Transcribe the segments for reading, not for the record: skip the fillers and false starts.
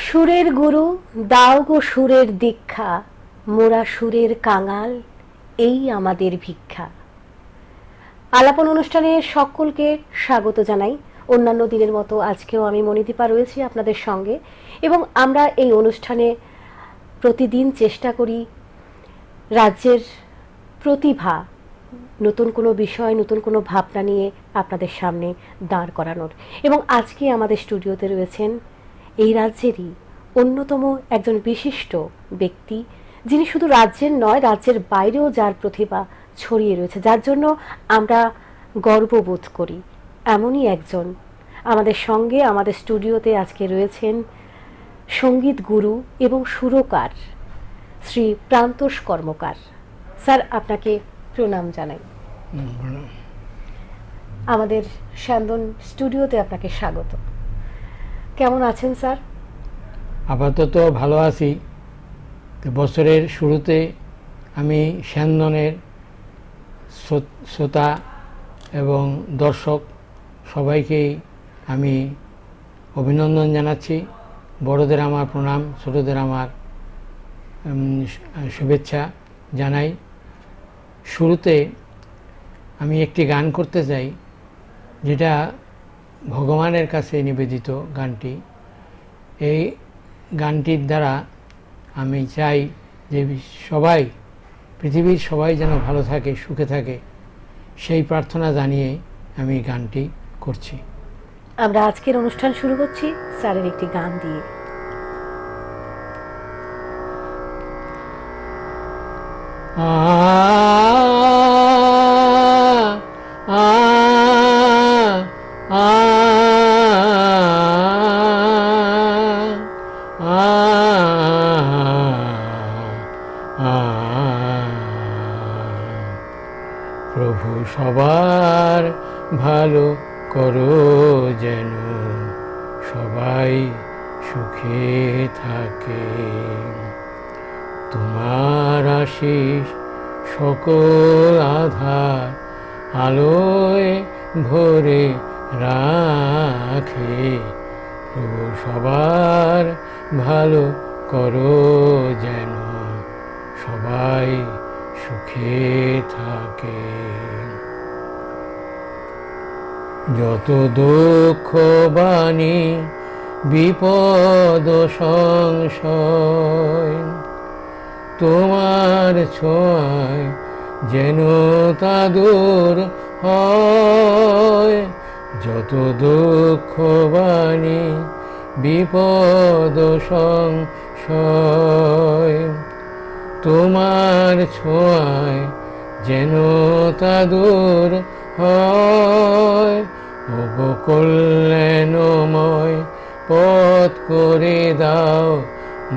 সুরের গুরু দাও গো সুরের দীক্ষা, মোরা সুরের কাঙাল, এই আমাদের ভিক্ষা। আলাপন অনুষ্ঠানে সকলকে স্বাগত জানাই। অন্যান্য দিনের মতো আজকেও আমি মণিদীপা রয়েছি আপনাদের সঙ্গে, এবং আমরা এই অনুষ্ঠানে প্রতিদিন চেষ্টা করি রাজ্যের প্রতিভা, নতুন কোনো বিষয়, নতুন কোনো ভাবনা নিয়ে আপনাদের সামনে দাঁড় করানোর। এবং আজকে আমাদের স্টুডিওতে রয়েছেন এই রাজ্যেরই অন্যতম একজন বিশিষ্ট ব্যক্তি, যিনি শুধু রাজ্যের নয়, রাজ্যের বাইরেও যার প্রতিভা ছড়িয়ে রয়েছে, যার জন্য আমরা গর্ববোধ করি। এমনই একজন আমাদের সঙ্গে আমাদের স্টুডিওতে আজকে রয়েছেন সঙ্গীত গুরু এবং সুরকার শ্রী প্রান্তোষ কর্মকার। স্যার, আপনাকে প্রণাম জানাই। আমাদের স্যান্দন স্টুডিওতে আপনাকে স্বাগত। কেমন আছেন স্যার? আপাতত ভালো আছি। বছরের শুরুতে আমি স্যান্দনের শ্রোতা এবং দর্শক সবাইকেই আমি অভিনন্দন জানাচ্ছি। বড়দের আমার প্রণাম, ছোটদের আমার শুভেচ্ছা জানাই। শুরুতে আমি একটি গান করতে চাই, যেটা ভগবানের কাছে নিবেদিত গানটি। এই গানটির দ্বারা আমি চাই যে সবাই, পৃথিবীর সবাই যেন ভালো থাকে, সুখে থাকে, সেই প্রার্থনা জানিয়ে আমি গানটি করছি। আমরা আজকের অনুষ্ঠান শুরু করছি স্যারের একটি গান দিয়ে। প্রভু সবার ভালো করো, যেন সবাই সুখে থাকে। তোমার আশিস সকল আধার আলোয় ভরে রাখে। প্রভু সবার ভালো করো, যেন সবাই সুখে থাকে। যত দুঃখ বাণী বিপদ সংশয়, তোমার ছোঁয়ায় যেন তা দূর হয়। যত দুঃখ বাণী বিপদ সংশয়, তোমার ছোঁয়ায় যেন তা দূর হয়। ওগো কল্যাণময় পথ করে দাও,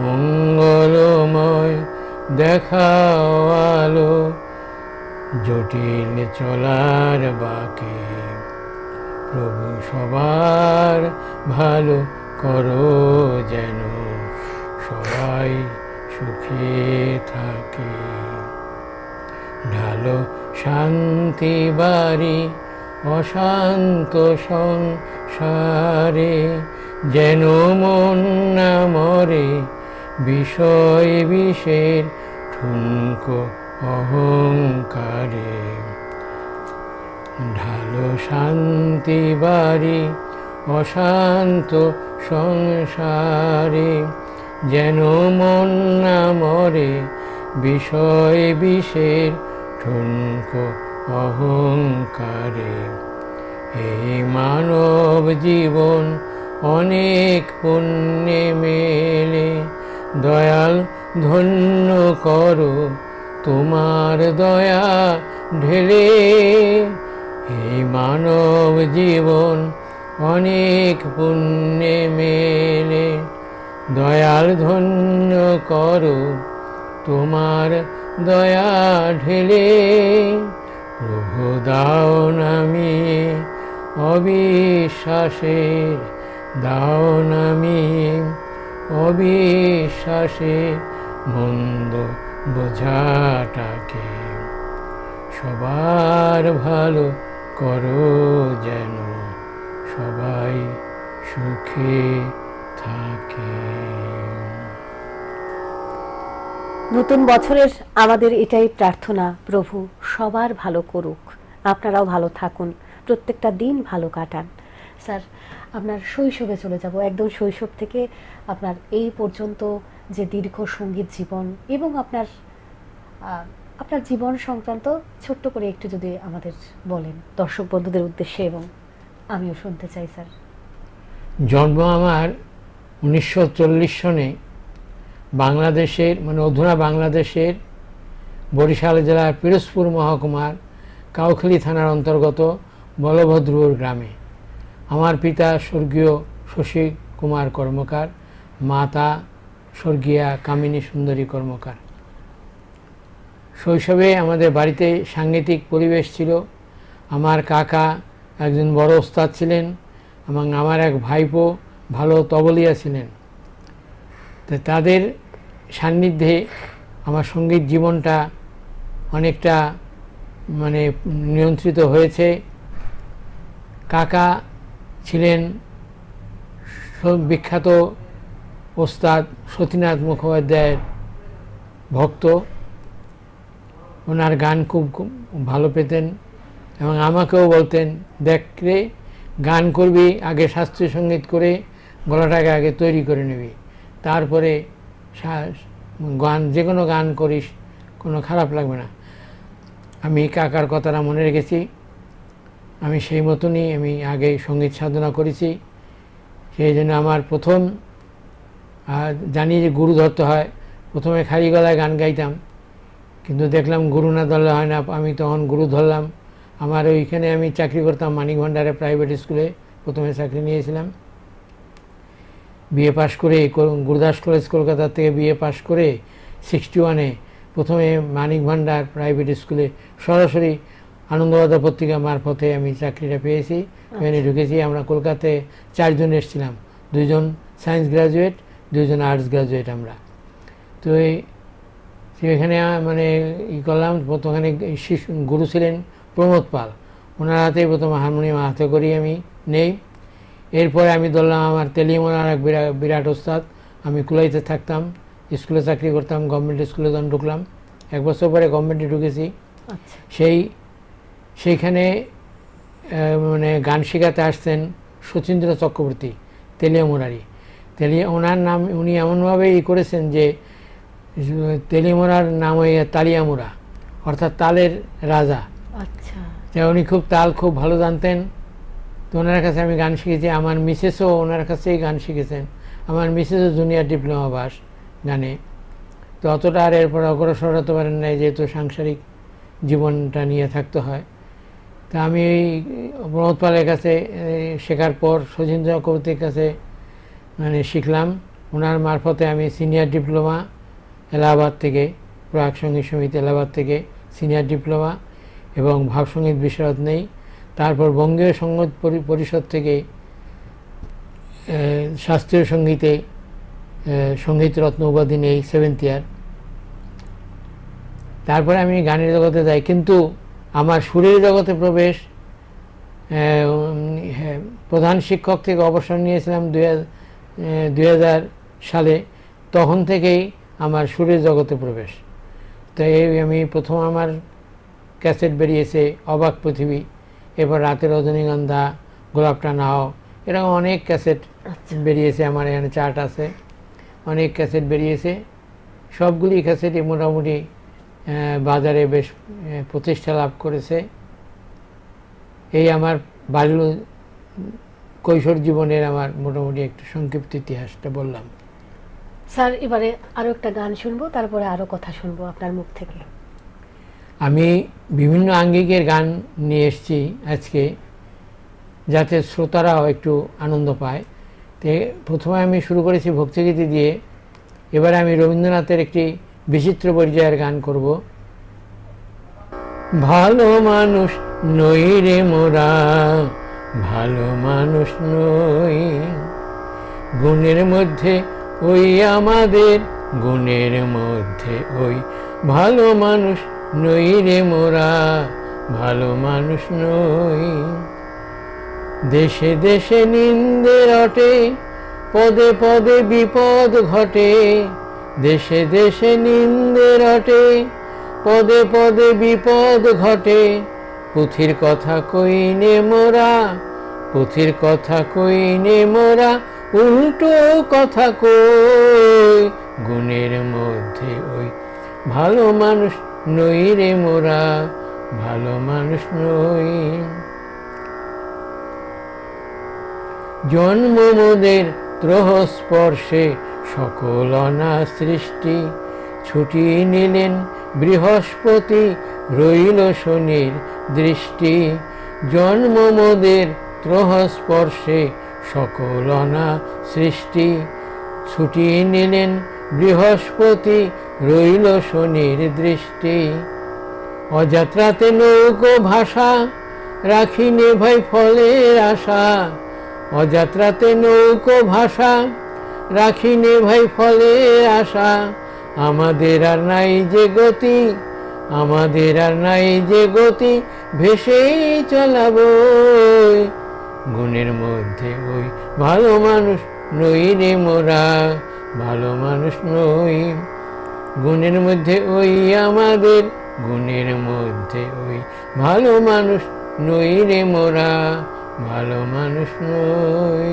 মঙ্গলময় দেখাও আলো জটিল চলার বাকে। প্রভু সবার ভালো করো, যেন সবাই সুখে থাকে। ঢালো শান্তি বাড়ি অশান্ত সংসারে, যেন মন না মরে বিষয় বিষের ঠুনকো অহংকারে। ঢালো শান্তি বাড়ি অশান্ত সংসারে, যেন মন না মরে বিষয় বিষের ঠুনকো অহংকারে। এই মানব জীবন অনেক পুণ্যে মেলে, দয়াল ধন্য করো তোমার দয়া ঢেলে। এই মানব জীবন অনেক পুণ্যে মেলে, দয়াল ধন্য করো তোমার দয়া ঢেলে। প্রভু দাও নামিয়ে অবিশ্বাসের, দাও নামিয়ে অবিশ্বাসে মন্দ বোঝাটাকে। সবার ভালো করো, যেন সবাই সুখে থাকে। নতুন বছরের আমাদের এটাই প্রার্থনা, প্রভু সবার ভালো করুক, আপনারাও ভালো থাকুন, প্রত্যেকটা দিন ভালো কাটান। স্যার, আপনার শৈশবে চলে যাব, একদম শৈশব থেকে আপনার এই পর্যন্ত যে দীর্ঘ সঙ্গীত জীবন এবং আপনার আপনার জীবন সংক্রান্ত ছোট্ট করে একটু যদি আমাদের বলেন দর্শক বন্ধুদের উদ্দেশ্যে, এবং আমিও শুনতে চাই স্যার। জন্ম আমার 1940 সনে বাংলাদেশের, মানে অধুনা বাংলাদেশের বরিশাল জেলার পিরোজপুর মহকুমার কাউখালী থানার অন্তর্গত বলভদ্রপুর গ্রামে। আমার পিতা স্বর্গীয় শশী কুমার কর্মকার, মাতা স্বর্গীয়া কামিনী সুন্দরী কর্মকার। শৈশবে আমাদের বাড়িতে সাংগীতিক পরিবেশ ছিল। আমার কাকা একজন বড় ওস্তাদ ছিলেন এবং আমার এক ভাইপো ভালো তবলিয়া ছিলেন। তো তাদের সান্নিধ্যে আমার সঙ্গীত জীবনটা অনেকটা মানে নিয়ন্ত্রিত হয়েছে। কাকা ছিলেন বিখ্যাত ওস্তাদ সতীনাথ মুখোপাধ্যায়ের ভক্ত। ওনার গান খুব ভালো পেতেন এবং আমাকেও বলতেন, দেখ রে, গান করবি আগে শাস্ত্রীয় সঙ্গীত করে গলাটাকে আগে তৈরি করে নিবি, তারপরে গান, যে কোনো গান করিস, কোনো খারাপ লাগবে না। আমি কাকার কথাটা মনে রেখেছি। আমি সেই মতনই আমি আগে সঙ্গীত সাধনা করেছি। সেই জন্য আমার প্রথম, জানি যে গুরু ধরতে হয়, প্রথমে খালি গলায় গান গাইতাম, কিন্তু দেখলাম গুরু না ধরলে হয় না। আমি তখন গুরু ধরলাম। আমার ওইখানে আমি চাকরি করতাম মানিক ভান্ডারে প্রাইভেট স্কুলে, প্রথমে চাকরি নিয়েছিলাম। বিএ পাশ করে গুরুদাস কলেজ কলকাতা থেকে বিএ পাশ করে 61-এ প্রথমে মানিক ভান্ডার প্রাইভেট স্কুলে সরাসরি আনন্দবাজার পত্রিকা মারফতে আমি চাকরিটা পেয়েছি, এখানে ঢুকেছি। আমরা কলকাতায় 4 জন এসেছিলাম, 2 জন সায়েন্স গ্রাজুয়েট, 2 জন আর্টস গ্রাজুয়েট আমরা। তো এখানে মানে করলাম। প্রথমখানে গুরু ছিলেন প্রমোদ পাল, ওনার হাতেই প্রথম হারমোনিয়াম হাতে করি আমি নেই। এরপরে আমি ধরলাম আমার তেলিয়ামোনার এক বিরাট ওস্তাদ। আমি কুলাইতে থাকতাম, স্কুলে চাকরি করতাম, গভর্নমেন্ট স্কুলে যখন ঢুকলাম, 1 বছর পরে গভর্নমেন্টে ঢুকেছি। সেইখানে মানে গান শেখাতে আসছেন শচীন্দ্র চক্রবর্তী, তেলিয়ামোনারি। ওনার নাম উনি এমনভাবে করেছেন যে তেলিয়ামোনার নাম হয়ে তালিয়ামোরা, অর্থাৎ তালের রাজা। আচ্ছা, উনি খুব তাল খুব ভালো জানতেন। তো ওনার কাছে আমি গান শিখেছি। আমার মিসেসও ওনার কাছেই গান শিখেছেন। আমার মিসেসও জুনিয়র ডিপ্লোমা পাস গানে। তো অতটা আর এরপর অগ্রসর হতে পারেন নাই, যেহেতু সাংসারিক জীবনটা নিয়ে থাকতে হয়। তা আমি ওই প্রমোদ পালের কাছে শেখার পর শচীন্দ্র চক্রবর্তীর কাছে মানে শিখলাম। ওনার মারফতে আমি সিনিয়র ডিপ্লোমা এলাহাবাদ থেকে, প্রয়াগ সঙ্গীত সমিতি এলাহাবাদ থেকে সিনিয়র ডিপ্লোমা এবং ভাবসঙ্গীত বিশারদ নেই। তারপর বঙ্গীয় সঙ্গীত পরিষদ থেকে শাস্ত্রীয় সঙ্গীতে সঙ্গীত রত্ন উপাধি নেই 7th ইয়ার। তারপরে আমি গানের জগতে যাই, কিন্তু আমার সুরের জগতে প্রবেশ প্রধান শিক্ষক থেকে অবসর নিয়েছিলাম 2000 সালে। তখন থেকেই আমার সুরের জগতে প্রবেশ। তাই আমি প্রথম আমার ক্যাসেট বেরিয়েছে অবাক পৃথিবী, এরপর রাতের রজনীগন্ধা, গোলাপটা নাও, এরকম অনেক ক্যাসেট বেরিয়েছে। আমার এখানে চার্ট আছে, অনেক ক্যাসেট বেরিয়েছে। সবগুলি ক্যাসেটই মোটামুটি বাজারে বেশ প্রতিষ্ঠা লাভ করেছে। এই আমার বাল্য কৈশোর জীবনের আমার মোটামুটি একটু সংক্ষিপ্ত ইতিহাসটা বললাম। স্যার, এবারে আরও একটা গান শুনবো, তারপরে আরও কথা শুনবো আপনার মুখ থেকে। আমি বিভিন্ন আঙ্গিকের গান নিয়ে এসেছি আজকে, যাতে শ্রোতারাও একটু আনন্দ পায়। তো প্রথমে আমি শুরু করেছি ভক্তিগীতি দিয়ে। এবারে আমি রবীন্দ্রনাথের একটি বিচিত্র পর্যায়ের গান করব। ভালো মানুষ নই রে মোরা, ভালো মানুষ নই, গুণের মধ্যে ওই আমাদের, গুণের মধ্যে ওই, ভালো মানুষ নই রে মোরা, ভালো মানুষ নই। দেশে দেশে নিন্দে রটে, পদে পদে বিপদ ঘটে, দেশে দেশে নিন্দে রটে, পদে পদে বিপদ ঘটে, পুথির কথা কইনে মোরা, পুথির কথা কইনে মোরা, উল্টো কথা কই, গুণের মধ্যে ওই ভালো মানুষ নই রে মোরা, ভালো মানুষ নই। জন্ম মোদের ত্রহ স্পর্শে সকল অনা সৃষ্টি, ছুটি নিলেন বৃহস্পতি, রইল শনির দৃষ্টি। জন্ম মোদের ত্রহ স্পর্শে সকল অনা সৃষ্টি, ছুটি নিলেন বৃহস্পতি, রইল শনির দৃষ্টি। অযাত্রাতে নৌকো ভাষা, রাখিনে ভাই ফলের আশা, অযাত্রাতে নৌকো ভাষা, রাখিনে ভাই ফলের আশা। আমাদের আর নাই যে গতি, আমাদের আর নাই যে গতি, ভেসেই চলাবো, গুণের মধ্যে ওই ভালো মানুষ নই রে মোরা, ভালো মানুষ নই। গুণের মধ্যে ওই আমাদের, গুণের মধ্যে ওই ভালো মানুষ নই রে মোরা, ভালো মানুষ নই।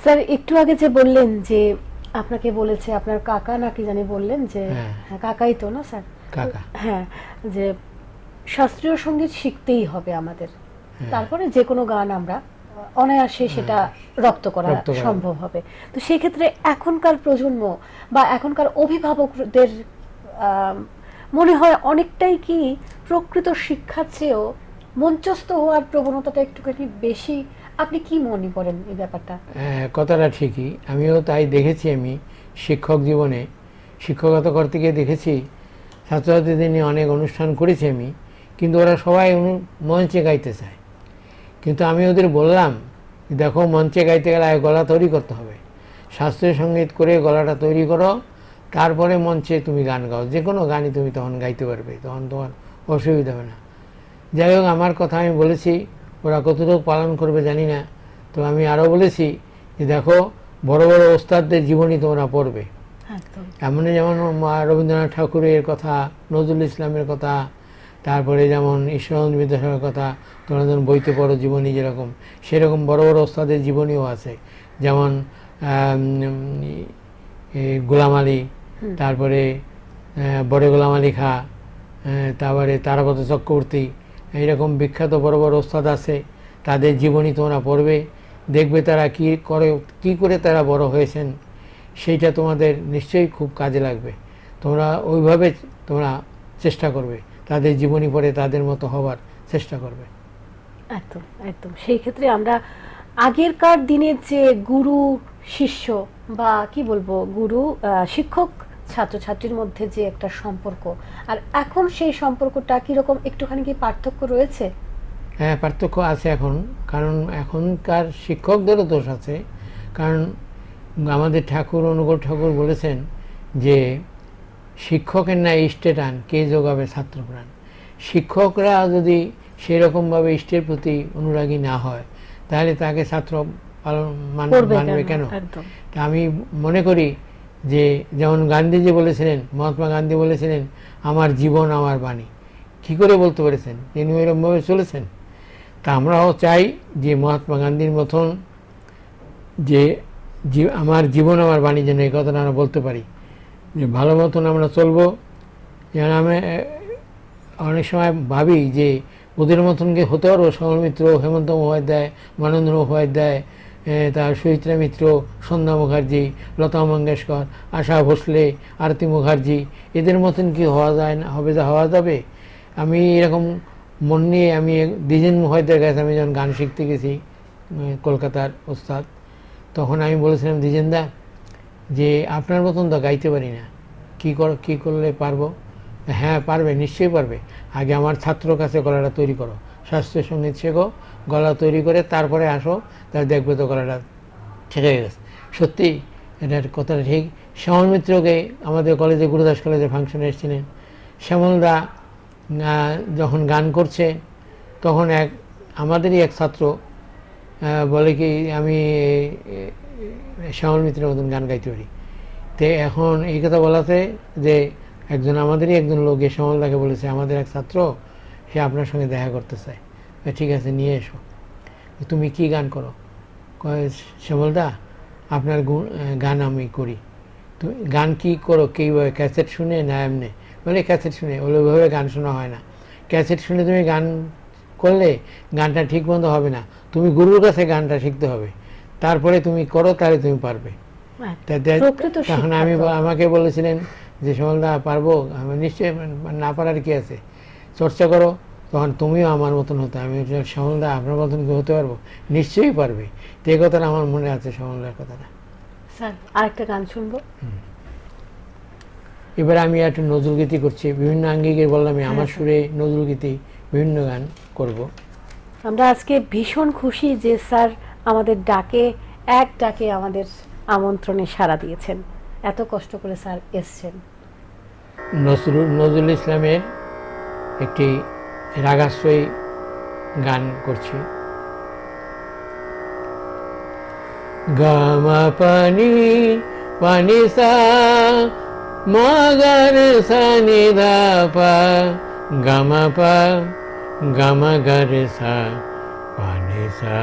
স্যার একটু আগে যে বললেন যে আপনাকে বলেছে আপনার কাকা নাকি জানি বললেন যে, হ্যাঁ কাকাই তো না স্যার? কাকা। হ্যাঁ, যে শাস্ত্রীয় সঙ্গীত শিখতেই হবে আমাদের, তারপরে যে কোনো গান আমরা অনায়াসে সেটা রপ্ত করা সম্ভব হবে। তো সেই ক্ষেত্রে এখনকার প্রজন্ম বা এখনকার অভিভাবকদের মনে হয় অনেকটাই কি প্রকৃত শিক্ষার চেয়েও মঞ্চস্থ হওয়ার প্রবণতাটা একটুখানি বেশি। আপনি কি মনে করেন এই ব্যাপারটা? কথাটা ঠিকই, আমিও তাই দেখেছি। আমি শিক্ষক জীবনে শিক্ষকতা করতে গিয়ে দেখেছি ছাত্রছাত্রীদের নিয়ে অনেক অনুষ্ঠান করেছি আমি, কিন্তু ওরা সবাই মঞ্চে গাইতে চায়। কিন্তু আমি ওদের বললাম, দেখো মঞ্চে গাইতে গেলে গলা তৈরি করতে হবে, শাস্ত্রীয় সঙ্গীত করে গলাটা তৈরি করো, তারপরে মঞ্চে তুমি গান গাও, যে কোনো গানই তুমি তখন গাইতে পারবে, তখন তোমার অসুবিধা হবে না। যাই হোক, আমার কথা আমি বলেছি, ওরা কতটুকু পালন করবে জানি না। তো আমি আরও বলেছি যে দেখো বড় বড় ওস্তাদদের জীবনী তোমরা পড়বে, এমনই যেমন রবীন্দ্রনাথ ঠাকুরের কথা, নজরুল ইসলামের কথা, তারপরে যেমন ঈশ্বরানন্দ বিদ্যাসাগরের কথা তোমরা যখন বইতে পড়ো জীবনী যেরকম, সেরকম বড় বড় ওস্তাদের জীবনীও আছে। যেমন গোলাম আলী, তারপরে বড় গোলাম আলী খা, তারপরে তারাপদ চক্রবর্তী, এইরকম বিখ্যাত বড় বড় ওস্তাদ আছে। তাদের জীবনী তোমরা পড়বে, দেখবে তারা কি করে তারা বড় হয়েছেন, সেইটা তোমাদের নিশ্চয়ই খুব কাজে লাগবে। তোমরা ওইভাবে তোমরা চেষ্টা করবে, তাদের জীবনী পড়ে তাদের মতো হবার চেষ্টা করবে। একদম একদম। সেই ক্ষেত্রে আমরা আগেরকার দিনের যে গুরু শিষ্য বা কি বলবো গুরু শিক্ষক ছাত্রছাত্রীর মধ্যে যে একটা সম্পর্ক, আর এখন সেই সম্পর্কটা কিরকম, একটুখানি কি পার্থক্য রয়েছে? হ্যাঁ, পার্থক্য আছে এখন, কারণ এখনকার শিক্ষকদেরও দোষ আছে। কারণ আমাদের ঠাকুর অনুকূল ঠাকুর বলেছেন যে শিক্ষকের ন্যায় ইষ্টে টান কে যোগাবে ছাত্রপ্রাণ। শিক্ষকরা যদি সেরকমভাবে ইষ্টের প্রতি অনুরাগী না হয়, তাহলে তাকে ছাত্র মানবে কেন? তা আমি মনে করি যে যেমন গান্ধীজি বলেছিলেন, মহাত্মা গান্ধী বলেছিলেন আমার জীবন আমার বাণী। কী করে বলতে পেরেছেন? তিনি ওইরকমভাবে চলেছেন। তা আমরাও চাই যে মহাত্মা গান্ধীর মতন যে আমার জীবন আমার বাণী, যেন এই কথাটা আমরা বলতে পারি, যে ভালো মতন আমরা চলবো। যেন আমি অনেক সময় ভাবি যে ওদের মতন কি হতে পারবো? সমর মিত্র, হেমন্ত মুখোপাধ্যায়, মানবেন্দ্র মুখোপাধ্যায়, তার সুচিত্রা মিত্র, সন্ধ্যা মুখার্জি, লতা মঙ্গেশকর, আশা ভোসলে, আরতি মুখার্জি, এদের মতন কি হওয়া যায় না? হওয়া যাবে? আমি এরকম মন নিয়ে আমি দ্বিজেন মুখোপাধ্যায়ের কাছে আমি যখন গান শিখতে গেছি, কলকাতার ওস্তাদ, তখন আমি বলেছিলাম, দ্বিজেনদা যে আপনার মতন তো গাইতে পারি না, কী করলে পারবো? হ্যাঁ পারবে, নিশ্চয়ই পারবে। আগে আমার ছাত্রর কাছে গলাটা তৈরি করো, শাস্ত্রীয় সঙ্গীত শেখো, গলা তৈরি করে তারপরে আসো, তাহলে দেখবে তো গলাটা ঠিক হয়ে গেছে। সত্যি এটার কথাটা ঠিক। শ্যামল মিত্রকে আমাদের কলেজে, গুরুদাস কলেজে ফাংশনে এসেছিলেন। শ্যামলদা যখন গান করছে, তখন আমাদেরই এক ছাত্র বলে কি, আমি শ্যামল মিত্রের মতন গান গাইতে পারি। তো এখন এই কথা বলাতে যে একজন আমাদেরই একজন লোক এ শ্যামলদাকে বলেছে আমাদের এক ছাত্র সে আপনার সঙ্গে দেখা করতে চায়, ঠিক আছে নিয়ে এসো। তুমি কি গান করো? কয় শ্যামলদা আপনার গান আমি করি। তুমি গান কি করো কীভাবে, ক্যাসেট শুনে না এমনি? বলে ক্যাসেট শুনে। বলে ওইভাবে গান শোনা হয় না, ক্যাসেট শুনে তুমি গান করলে গানটা ঠিক মতো হবে না, তুমি গুরুর কাছে গানটা শিখতে হবে, তারপরে তুমি করো, তাহলে তুমি পারবে। তখন আমাকে বলেছিলেন যে শ্যামলদা পারবো? আমি নিশ্চয়ই, না পারার কি আছে, চর্চা করো, তখন তুমিও আমার মতন হতো। আমি শ্যামলদা আপনার মতন কি হতে পারবো? নিশ্চয়ই পারবে। তো এই কথাটা আমার মনে আছে, শ্যামলদার কথাটা। স্যার আরেকটা গান শুনবো। এবারে আমি একটু নজরুলগীতি করছি, বিভিন্ন আঙ্গিকে বললাম আমার সুরে নজরুলগীতি বিভিন্ন গান করব। আমরা আজকে ভীষণ খুশি যে স্যার আমাদের ডাকে আমাদের আমন্ত্রণে সাড়া দিয়েছেন, এত কষ্ট করে স্যার এসছেন। নজরুল ইসলামের একটি রাগাশ্রয়ী গান করছি। গামা পানি পানি সা মাগার সা নিধা পা গামা পা গামা গারে সা পানি সা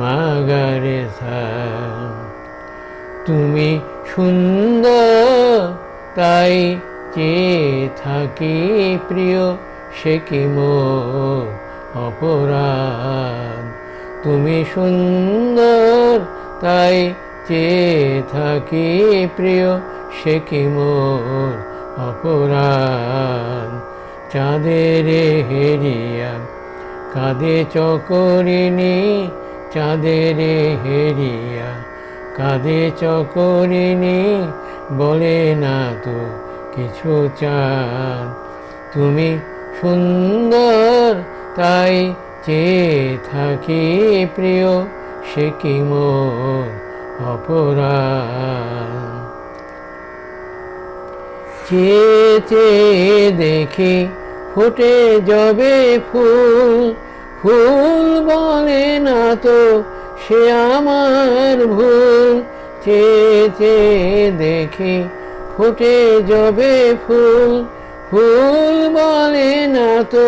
মাগারে সা। তুমি সুন্দর তাই চেয়ে থাকি প্রিয়, সে কি মোর অপরাধ? তুমি সুন্দর তাই চেয়ে থাকি প্রিয়, সে কি মোর অপরাধ? চাঁদের হেরিয়া কাঁদে চকরিণী, চাঁদের হেরিয়া কাঁদে চকরিণী, বলে না তো কিছু চাঁদ। তুমি সুন্দর তাই চেয়ে থাকি প্রিয়, সে কি মোর অপরাধ? চেয়ে চেয়ে দেখি ফুটে যাবে ফুল, ফুল বলে না তো সে আমার ভুল। চেয়ে চেয়ে দেখি ফুটে যাবে ফুল, ফুল বলে না তো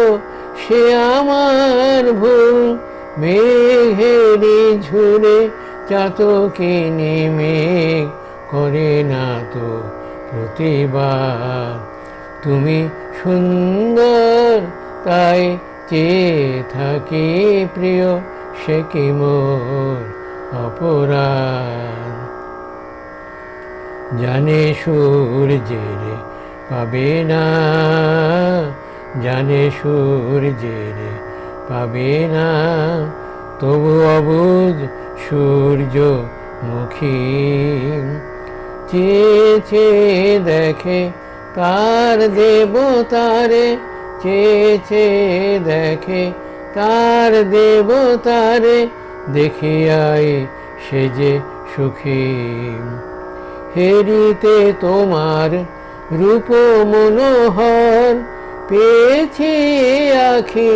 সে আমার ভুল। মেঘেরি ঝুরে চাতকিনি মেঘ করে না তো প্রতিবাদ। তুমি সুন্দর তাই চেয়ে থাকি প্রিয়, সে কি মোর অপরাধ? জানে সূর্যের পাবে না, জানে সূর্যের পাবে না, তবু অবুঝ সূর্যমুখী। চেয়ে চেয়ে দেখে তার দেবতারে, চেয়ে চেয়ে দেখে তার দেবতারে, দেখিয়াই সে যে সুখী। হেরিতে তোমার রূপ মনোহর, পেয়েছি আখি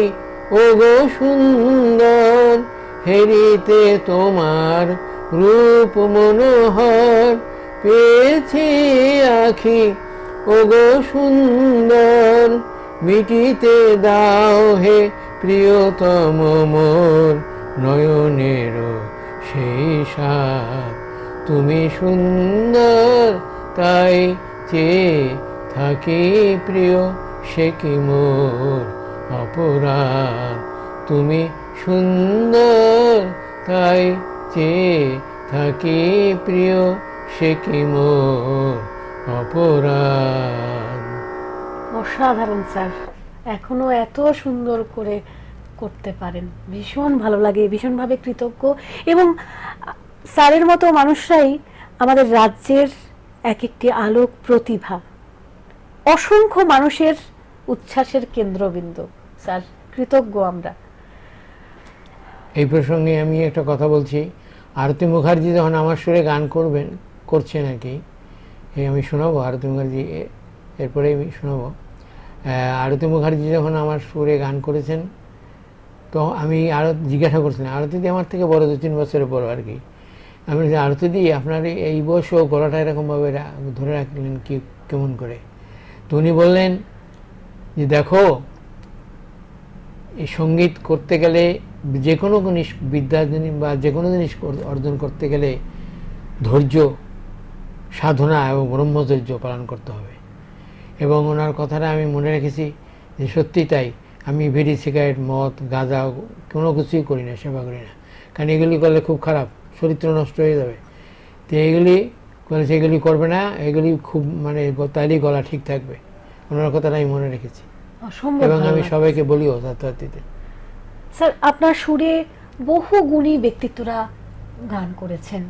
ওগো সুন্দর। হেরিতে তোমার রূপ মনোহর, পেয়েছি আখি ওগো সুন্দর। মিটিতে দাও হে প্রিয়তম মোর নয়নের সেই সাথ। তুমি সুন্দর তাই চেয়ে থাকি প্রিয়, সে কি মোর অপরাধ? তুমি সুন্দর তাই চেয়ে থাকি প্রিয়, সে কি মোর অপরাধ। অসাধারণ স্যার, এখনো এত সুন্দর করে করতে পারেন, ভীষণ ভালো লাগে, ভীষণভাবে কৃতজ্ঞ। এবং স্যারের মতো মানুষরাই আমাদের রাজ্যের এক একটি আলোক প্রতিভা, অসংখ্য মানুষের উচ্ছ্বাসের কেন্দ্রবিন্দু। স্যার কৃতজ্ঞ আমরা। এই প্রসঙ্গে আমি একটা কথা বলছি, আরতি মুখার্জি যখন আমার সুরে গান করছেন আর কি, আমি শোনাবো আরতি মুখার্জি, এরপরে আমি শোনাবো। আরতি মুখার্জি যখন আমার সুরে গান করেছেন, তো আমি আরও জিজ্ঞাসা করছিলাম, আরতি আমার থেকে বড় 2-3 বছরের বড় আর কি, আমি বলছি, আরতি দি আপনার এই বয়সেও গলাটা এরকমভাবে ধরে রাখলেন কি কেমন করে? তো উনি বললেন যে দেখো, এই সঙ্গীত করতে গেলে, যে কোনো জিনিস বিদ্যা বা যে কোনো জিনিস অর্জন করতে গেলে ধৈর্য, সাধনা এবং ব্রহ্মচর্য পালন করতে হবে। এবং ওনার কথাটা আমি মনে রেখেছি যে সত্যি তাই। আমি বিড়ি, সিগারেট, মদ, গাঁজা কোনো কিছুই করি না, সেবা করি না, কারণ এগুলি করলে খুব খারাপ, চরিত্র নষ্ট হয়ে যাবে। তো এইগুলি বলেছে এগুলি করবে না, এগুলি খুব মানে তাইলেই গলা ঠিক থাকবে। ওনার কথাটা আমি মনে রেখেছি অসম্ভব এবং ভালো আমি লাগছে। সবাইকে বলিও ছাত্রছাত্রীদের। স্যার, আপনার সুরে বহু গুণী ব্যক্তিত্বরা গান করেছেন,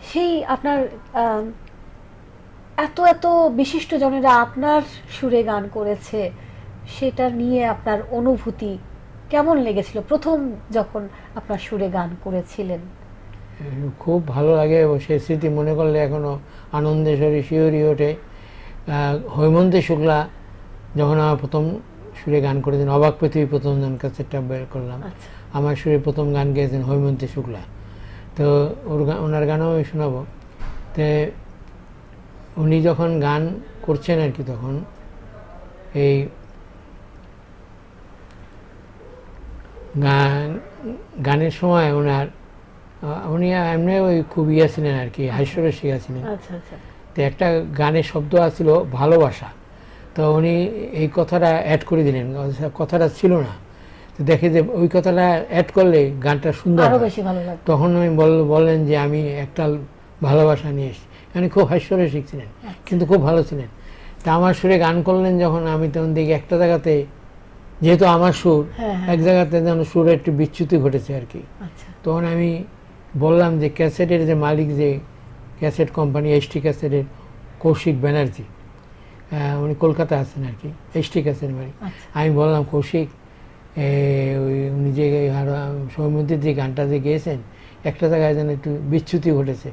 সেই আপনার এত এত বিশিষ্ট জনেরা আপনার সুরে গান করেছে, সেটা নিয়ে আপনার অনুভূতি কেমন লেগেছিল প্রথম যখন আপনার সুরে গান করেছিলেন? খুব ভালো লাগে এবং সেই স্মৃতি মনে করলে এখনো আনন্দে শরীর শিহরি ওঠে। হৈমন্তী শুক্লা যখন আমার প্রথম সুরে গান করেছেন, অবাক পৃথিবী প্রথম জন ক্যাসেটটা বের করলাম, আচ্ছা, আমার সুরে প্রথম গান গেয়েছেন হৈমন্তী শুক্লা। তো ওনার গানও আমি শোনাবো। তো উনি যখন গান করছেন আর কি, তখন এই গানের সময় উনি এমনি ওই খুব ইয়ে ছিলেন আর কি, হাস্যরসিকা ছিলেন। আচ্ছা, আচ্ছা, তো একটা গানের শব্দ আছিল ভালোবাসা, তো উনি এই কথাটা অ্যাড করে দিলেন, কথাটা ছিল না। তো দেখে যে ওই কথাটা অ্যাড করলে গানটা সুন্দর আরো হয়। বেশি ভালো লাগে। তখন আমি বললেন যে আমি একটা ভালোবাসা নিয়ে এসেছি। মানে খুব হাস্যরসিক ছিলেন, কিন্তু খুব ভালো ছিলেন। তা আমার সুরে গান করলেন যখন, আমি তখন দেখি একটা জায়গাতে, যেহেতু আমার সুর, এক জায়গাতে যেন সুরে একটু বিচ্যুতি ঘটেছে আর কি। আচ্ছা, তখন আমি বললাম যে ক্যাসেটের যে মালিক, যে ক্যাসেট কোম্পানি এসটি ক্যাসেটের কৌশিক ব্যানার্জি, উনি কলকাতা আছেন আর কি, এসটি ক্যাসেট মালিক। আমি বললাম, কৌশিক, উনি যে সৌমন্তীর যে গানটা যে গেয়েছেন, একটা জায়গায় যেন একটু বিচ্যুতি ঘটেছে।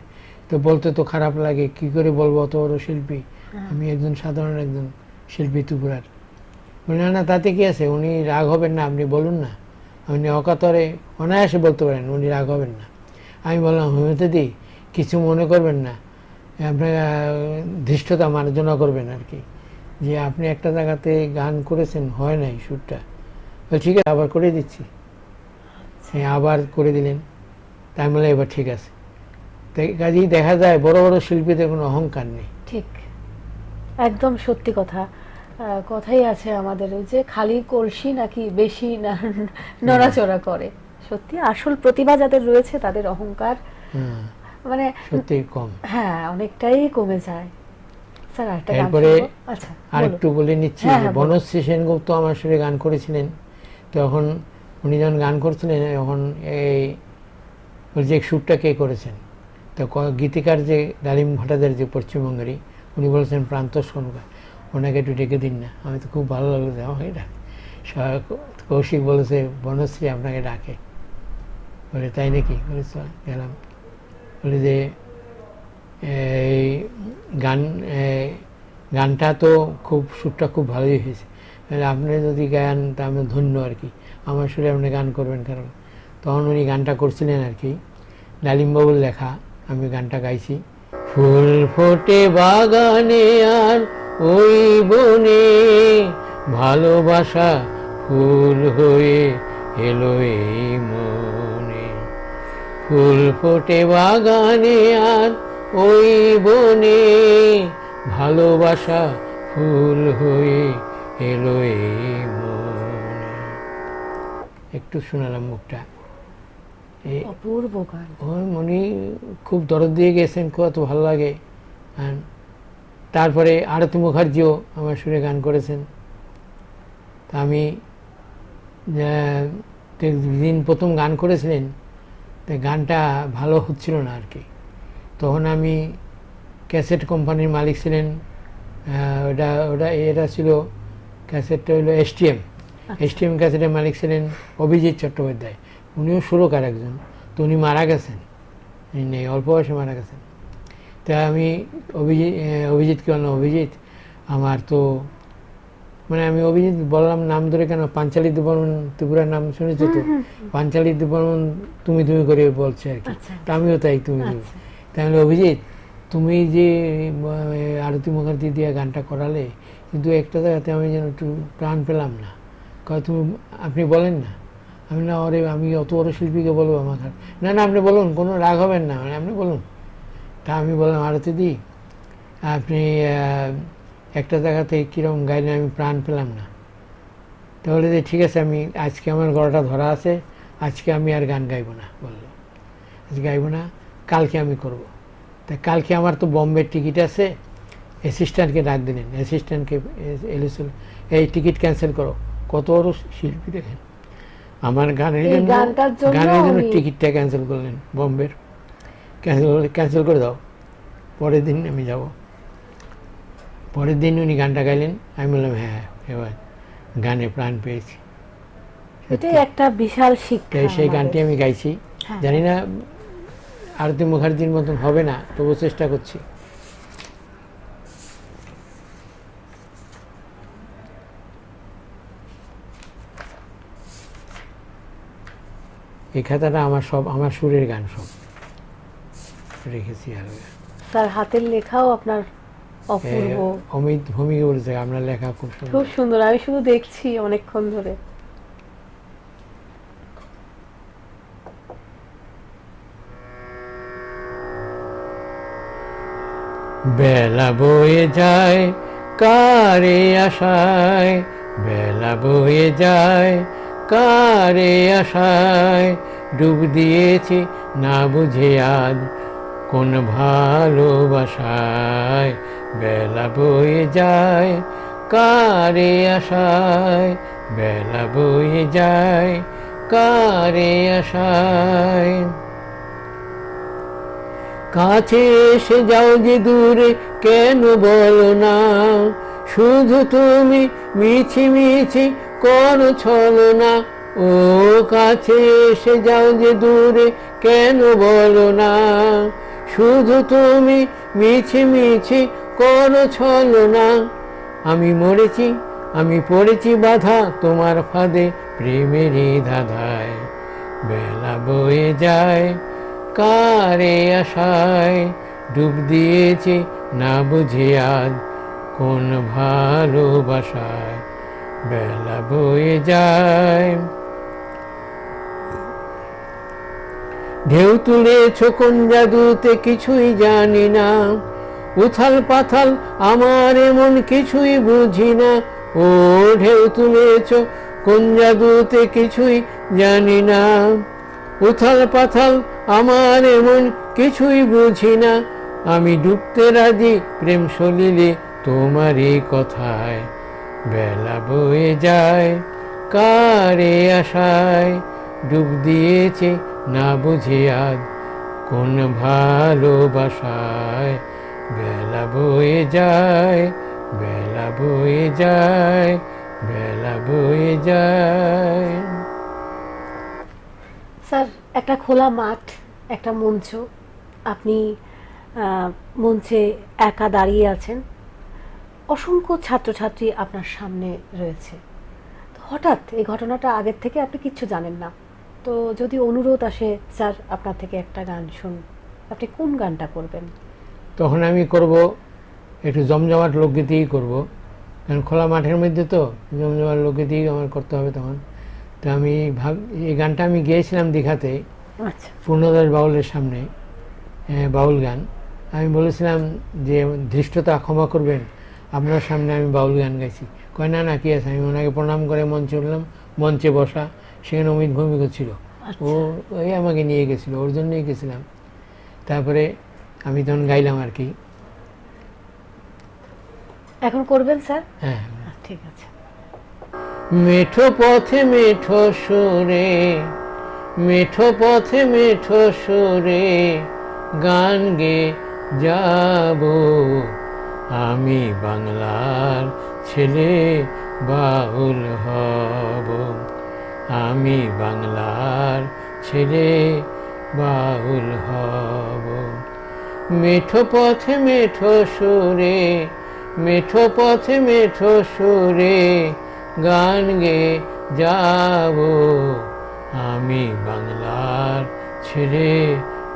তো বলতে তো খারাপ লাগে, কি করে বলবো, অত বড় শিল্পী, আমি একজন সাধারণ একজন শিল্পী ত্রিপুরার। বলি না না, তাতে কি আছে, উনি রাগ হবেন না, আপনি বলুন না, আপনি অকাতরে অনায়াসে বলতে পারেন, উনি রাগ হবেন না। আমি বললাম, হৈমন্তী, কিছু মনে করবেন না, আপনার ধৃষ্টতা মার্জনা করবেন আর কি, যে আপনি একটা জায়গাতে গান করেছেন, হয় নাই সুরটা, ঠিক আছে আবার করে দিচ্ছি। হ্যাঁ, আবার করে দিলেন। তাই বলে এবার ঠিক আছে। কাজেই দেখা যায় বড় বড় শিল্পীদের কোনো অহংকার নেই। ঠিক, একদম সত্যি কথা। কথাই আছে আমাদের, ওই যে খালি কলসি নাকি বেশি নড়াচড়া করে। সত্যি আসল প্রতিভা যাদের রয়েছে তাদের অহংকার মানে সত্যি কম, হ্যাঁ, অনেকটাই কমে যায়। স্যার, আরেকটা গান এরপরে শুনবো? আচ্ছা, আরেকটু বলে নিচ্ছি, হ্যাঁ, হ্যাঁ, বলুন। বনশ্রী সেনগুপ্ত আমার সুরে গান করেছিলেন। তখন উনি যখন গান করছিলেন, তখন এই যে সুরটা কে করেছেন, তো গীতিকার যে ডালিম ভট্টাচার্য, যে পশ্চিমবঙ্গেরই, উনি বলেছেন প্রান্ত সরকার, ওনাকে একটু ডেকে দিন না। আমি তো খুব ভালো লাগলো যে আমাকে ডাকে। কৌশিক বলেছে বনশ্রী আপনাকে ডাকে। বলে তাই নাকি? বলে গেলাম। বলে যে এই গানটা তো খুব, সুরটা খুব ভালোই হয়েছে, আপনি যদি গান তা আমি ধন্য আর কি, আমার সুরে আপনি গান করবেন। কারণ তখন উনি গানটা করছিলেন আর কি, ডালিমবাবুর লেখা, আমি গানটা গাইছি। ফুল ফোটে বাগানে আর ওই বনে, ভালোবাসা ফুল হয়ে এলো এই মনে। ফুল ফোটে বাগানে আর ওই বনে, ভালোবাসা ফুল হয়ে এলো এই মনে। একটু শোনালাম মুখটা। অপূর্ব গান। উনি খুব দরদ দিয়ে গেছেন, কত ভালো লাগে। তারপরে আরতি মুখার্জিও আমার সুরে গান করেছেন। তা আমি যেদিন প্রথম গান করেছিলেন, তো গানটা ভালো হচ্ছিল না আর কি। তখন আমি, ক্যাসেট কোম্পানির মালিক ছিলেন, এটা ছিল ক্যাসেটটা হলো এসটিএম ক্যাসেটের মালিক ছিলেন অভিজিৎ চট্টোপাধ্যায়। উনিও সুরকার একজন। তো উনি মারা গেছেন, নেই, অল্প বয়সে মারা গেছেন। তা আমি অভিজিৎকে বললাম, অভিজিৎ, আমার তো মানে আমি অভিজিৎ বললাম নাম ধরে কেন, পাঞ্চালী বর্মন ত্রিপুরার নাম শুনেছো তো, পাঞ্চালী বর্মন তুমি তুমি করে বলছে আর কি। আচ্ছা। তা আমিও তাই তুমি তুমি। আচ্ছা। তাহলে অভিজিৎ তুমি যে আরতি মুখার্জি দিয়ে গানটা করালে, কিন্তু একটা জায়গাতে আমি যেন একটু প্রাণ পেলাম না। কয় তুমি, আপনি বলেন না। আমি না, ওরে আমি অত বড় শিল্পীকে বলবো আমাকে? না না, আপনি বলুন, কোনো রাগ হবেন না, মানে আপনি বলুন। তা আমি বললাম, আরতি দি আপনি একটা জায়গাতে কীরকম গাইলে আমি প্রাণ পেলাম না। তাহলে যে ঠিক আছে, আমি আজকে আমার গলাটা ধরা আছে, আজকে আমি আর গান গাইবো না, বললো আজকে গাইবো না, কালকে আমি করব। তা কালকে আমার তো বোম্বের টিকিট আছে, অ্যাসিস্ট্যান্টকে ডাক দিলেন, অ্যাসিস্ট্যান্টকে এলিসল, এই টিকিট ক্যান্সেল করো। কত বড় শিল্পী দেখেন, আমার গানের জন্য টিকিটটা ক্যান্সেল করলেন বোম্বের। ক্যান্সেল করে দাও, পরের দিন আমি যাব। পরের দিন উনি গানটা গাইলেন, আমি বললাম হ্যাঁ এবার গানে প্রাণ পেয়েছি। এটাই একটা বিশাল শিক্ষা। সেই গানটি আমি গাইছি। জানি না আরতি মুখার্জির মতন হবে না, তবু চেষ্টা করছি। এই খাতাটা আমার সব, আমার সুরের গান সব রেখেছি। আর স্যার হাতের লেখাও আপনার অপূর্ব। অমিত ভূমিকে বলেছে আপনার লেখা খুব সুন্দর। খুব সুন্দর, আমি শুধু দেখছি অনেকক্ষণ ধরে। বেলা বয়ে যায় কারে আশায়, বেলা বয়ে যায় কারে আশায়, ডুব দিয়েছি না বুঝে আজ কোন ভালোবাসায়। বেলা বয়ে যায় কারে আশায়, বেলা বয়ে যায় কারে আশায়। কাছে এসে যাও যে দূরে কেন বলো না, শুধু তুমি মিছি মিছি করো ছলনা। ও কাছে এসে যাও যে দূরে কেন বলো না, শুধু তুমি মিছি মিছি করো ছলনা। আমি মরেছি, আমি পড়েছি বাধা তোমার ফাঁদে প্রেমেরই ধাঁধায়। বেলা বয়ে যায় কারে আশায়, ডুব দিয়েছি না বুঝে আজ কোন ভালোবাসায়। বেলা বয়ে যায়। ঢেউ তুলেছ কোন জাদুতে কিছুই জানি না, উথাল পাথাল আমার এমন কিছুই বুঝি না। ও ঢেউ তুলেছ কোন জাদুতে কিছুই জানি না, উথাল পাথাল আমার এমন কিছুই বুঝি না। আমি ডুবতে রাজি প্রেম সলিলে তোমারই কথায়। বেলা বয়ে যায় কারে আশায়, ডুব দিয়েছে না বুঝে আজ কোন ভালোবাসায়। বেলা বয়ে যায়, বেলা বয়ে যায়, বেলা বয়ে যায়। স্যার একটা খোলা মাঠ, একটা মঞ্চ, আপনি মঞ্চে একা দাঁড়িয়ে আছেন, অসংখ্য ছাত্রছাত্রী আপনার সামনে রয়েছে। তো হঠাৎ এই ঘটনাটা আগের থেকে আপনি কিচ্ছু জানেন না, তো যদি অনুরোধ আসে স্যার আপনার থেকে একটা গান শুন, আপনি কোন গানটা করবেন? তখন আমি করব একটু জমজমাট লোকগীতিই করব, কারণ খোলা মাঠের মধ্যে তো জমজমাট লোকগীতিই আমার করতে হবে তখন। তো আমি এই গানটা আমি গেয়েছিলাম দীঘাতে, আচ্ছা, পূর্ণদাস বাউলের সামনে, বাউল গান। আমি বলেছিলাম যে ধৃষ্টতা ক্ষমা করবেন, আপনার সামনে আমি বাউল গান গাইছি। কয় না না, কি আছে। আমি ওনাকে প্রণাম করে মঞ্চে উঠলাম, মঞ্চে বসা, সেখানে অমিত ভৌমিক ছিল, ও ওই আমাকে নিয়ে গেছিলো, ওর জন্যই গেছিলাম। তারপরে আমি তখন গাইলাম আর কি। এখন করবেন স্যার? হ্যাঁ ঠিক আছে। মেঠো পথে মেঠো সুরে, মেঠো পথে মেঠো সুরে গান গে যাব, আমি বাংলার ছেলে বাউল হব, আমি বাংলার ছেলে বাউল হব। মেঠো পথে মেঠো সুরে মেঠো পথে মেঠো সুরে গান গে যাব, আমি বাংলার ছেড়ে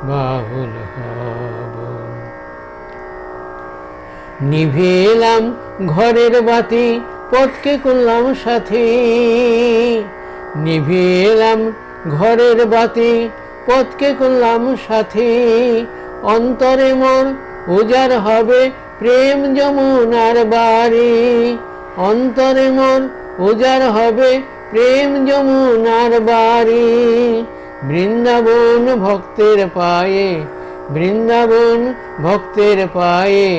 বাউল হব। নিভে এলাম ঘরের বাতি, পথকে করলাম সাথী, নিভে এলাম ঘরের বাতি, পথকে করলাম সাথী। অন্তরে মোর উজাড় হবে প্রেম যমুনার বাড়ি, অন্তরে মোর উজাড় হবে প্রেম যমুনার বাড়ি। বৃন্দাবন ভক্তের পায়ে, বৃন্দাবন ভক্তের পায়ে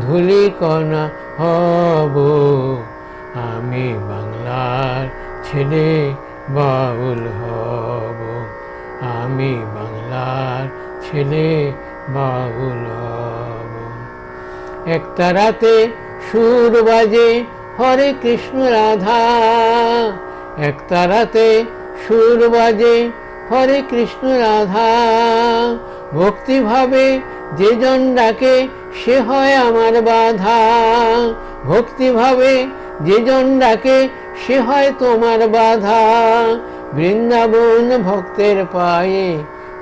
ধূলিকণা হব, আমি বাংলার ছেলে বাউল হব, আমি বাংলার ছেলে বাউল হব। একটা রাতে সুর বাজে হরে কৃষ্ণ রাধা, একটা রাতে সুর বাজে হরে কৃষ্ণ রাধা। ভক্তিভাবে যে জন ডাকে সে হয় আমার বাধা, ভক্তিভাবে যে জন ডাকে সে হয় তোমার বাধা। বৃন্দাবন ভক্তের পায়ে,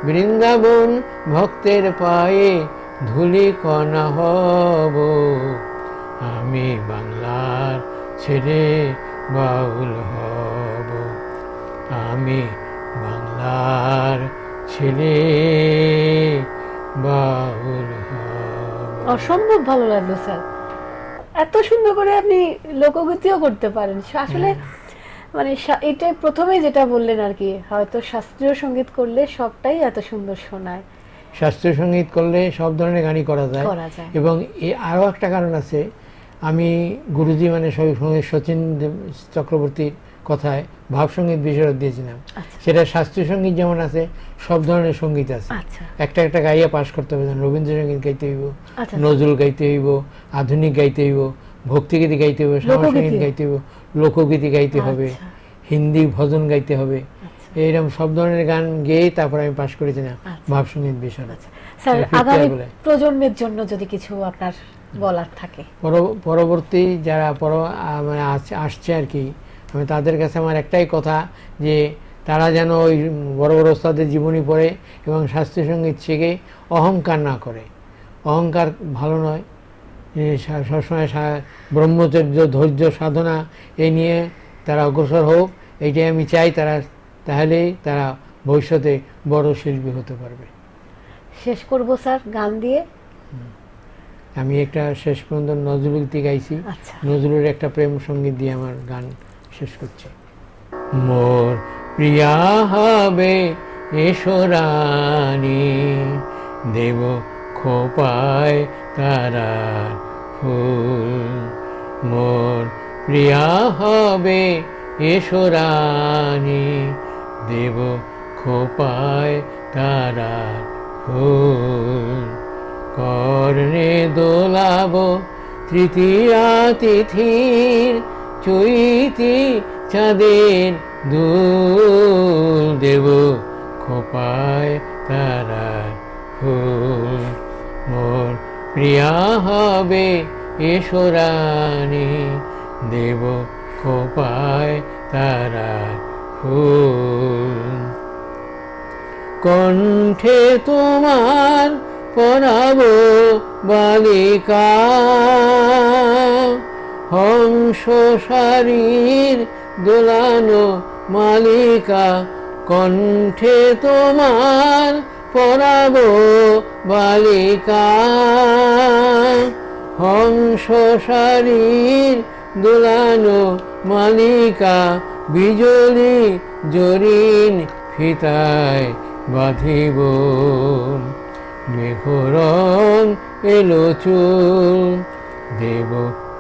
বৃন্দাবন ভক্তের পায়ে ধূলিকণা হব, আমি বাংলার ছেলে বাউল হব, আমি বাংলার ছেলে বাউল হব। অসম্ভব ভালো লাগলো স্যার, এত সুন্দর করে আপনি লোকগীতিও করতে পারেন আসলে। মানে এটা প্রথমেই যেটা বললেন আর কি, হয়তো শাস্ত্রীয় সঙ্গীত করলে সবটাই এত সুন্দর শোনায়। শাস্ত্রীয় সঙ্গীত করলে সব ধরনের গানই করা যায়। এবং আরও একটা কারণ আছে, আমি গুরুজি মানে শচীন চক্রবর্তীর কথায় ভাবসঙ্গীত বিশারদ দিয়েছিলাম। সেটা শাস্ত্রীয় সঙ্গীত যেমন আছে, সব ধরনের সঙ্গীত আছে। একটা একটা গাইয়া পাশ করতে হবে, রবীন্দ্রসঙ্গীত গাইতে হইব, নজরুল গাইতে হইব, আধুনিক গাইতে হইব, ভক্তিগীতি গাইতে হবে, শ্যামাসঙ্গীত গাইতে হইব, লোকগীতি গাইতে হবে, হিন্দি ভজন গাইতে হবে। এইরকম সব ধরনের গান গেয়ে তারপর আমি পাশ করেছিলাম ভাবসঙ্গীত বিশারদ। স্যার, আগামী প্রজন্মের জন্য যদি কিছু আপনার বলার থাকে? পরবর্তী যারা মানে আসছে আর কি, আমি তাদের কাছে আমার একটাই কথা, যে তারা যেন ওই বড় বড় ওস্তাদের জীবনী পড়ে এবং শাস্ত্রীয় সঙ্গীত শিখে অহংকার না করে। অহংকার ভালো নয়, সবসময় ব্রহ্মচর্য, ধৈর্য, সাধনা এই নিয়ে তারা অগ্রসর হোক, এইটাই আমি চাই। তাহলেই তারা ভবিষ্যতে বড় শিল্পী হতে পারবে। শেষ করব স্যার গান দিয়ে। আমি একটা শেষ পর্যন্ত নজরুল গীতি গাইছি, নজরুলের একটা প্রেম সঙ্গীত দিয়ে আমার গান শেষ করছি। মোর প্রিয়া হবে এসো রানী, দেব খোপায় তারার ফুল। মোর প্রিয়া হবে এসো রানী, দেব খোপায় তারার ফুল। কর্ণে দোলাব তৃতীয়া তিথির চৈতি চাঁদের দুল, দেব খোপায় তারার ফুল। মোর প্রিয়া হবে এসো রানী, দেব খোপায় তারার ফুল। কণ্ঠে তোমার পরাব বালিকা, হংস শারীর দোলানো মালিকা। কণ্ঠে তোমার পরাব বালিকা, হংস শারীর দোলানো মালিকা। বিজলি জরিন ফিতায় বাঁধিব, মেঘরং এলো চুল, দেব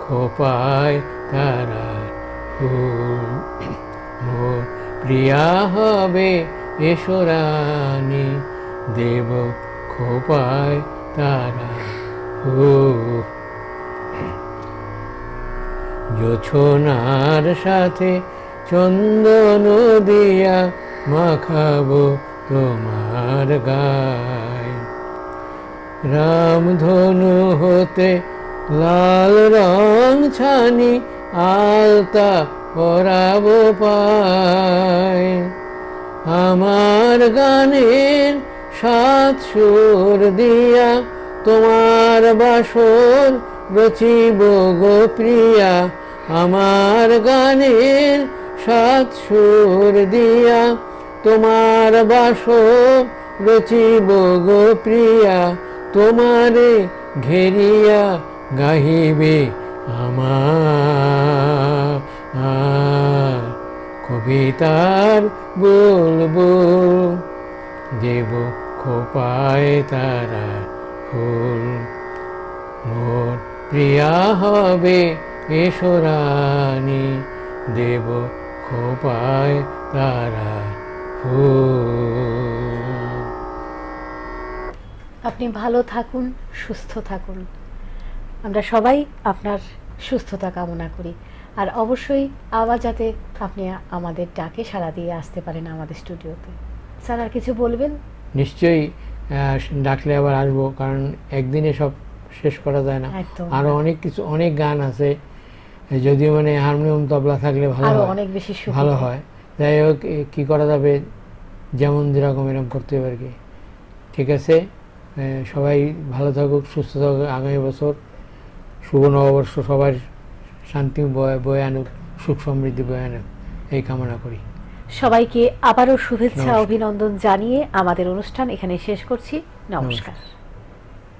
খোপায় তারার ফুল। মোর প্রিয়া হবে এসো রানী, দেব খোপায় তারার ফুল। জোছনার সাথে চন্দন দিয়া মাখাবো তোমার গায়, রামধনু হতে লাল রং ছানি আলতা পরাবো পায়, আমার গানের সাত সুর দিয়া তোমার বাসর রচিব গো প্রিয়া, আমার গানের সাত সুর দিয়া তোমার বাসর রচিব গো প্রিয়া, তোমারে ঘেরিয়া গাহিবে আমার কবিতার বুলবুল, দেব খোপায় তারা ফুল, মোর প্রিয়া হবে এসো রানী, দেব খোপায় তারা ফুল। আপনি ভালো থাকুন, সুস্থ থাকুন। আমরা সবাই আপনার সুস্থতা কামনা করি। আর অবশ্যই আবার যাতে আপনি আমাদের ডাকে সাড়া দিয়ে আসতে পারেন আমাদের স্টুডিওতে। স্যার, আর কিছু বলবেন? নিশ্চয়ই ডাকলে আবার আসবো, কারণ একদিনে সব শেষ করা যায় না। একদম। আরো অনেক কিছু, অনেক গান আছে, যদিও মানে হারমোনিয়াম তবলা থাকলে ভালো আরো হয়, অনেক বেশি সুবিধা। ভালো হয়। যাই হোক, কি করা যাবে, যেমন যেরকম এরকম করতে হবে আর কি। ঠিক আছে, সবাই ভালো থাকুক, সুস্থ থাকুক। আগামী বছর শুভ নববর্ষ সবার শান্তি বয়ে আনুক, সুখ সমৃদ্ধি বয়ে আনুক, এই কামনা করি। সবাইকে আবারও শুভেচ্ছা নমস্কার। অভিনন্দন জানিয়ে আমাদের অনুষ্ঠান এখানে শেষ করছি। নমস্কার।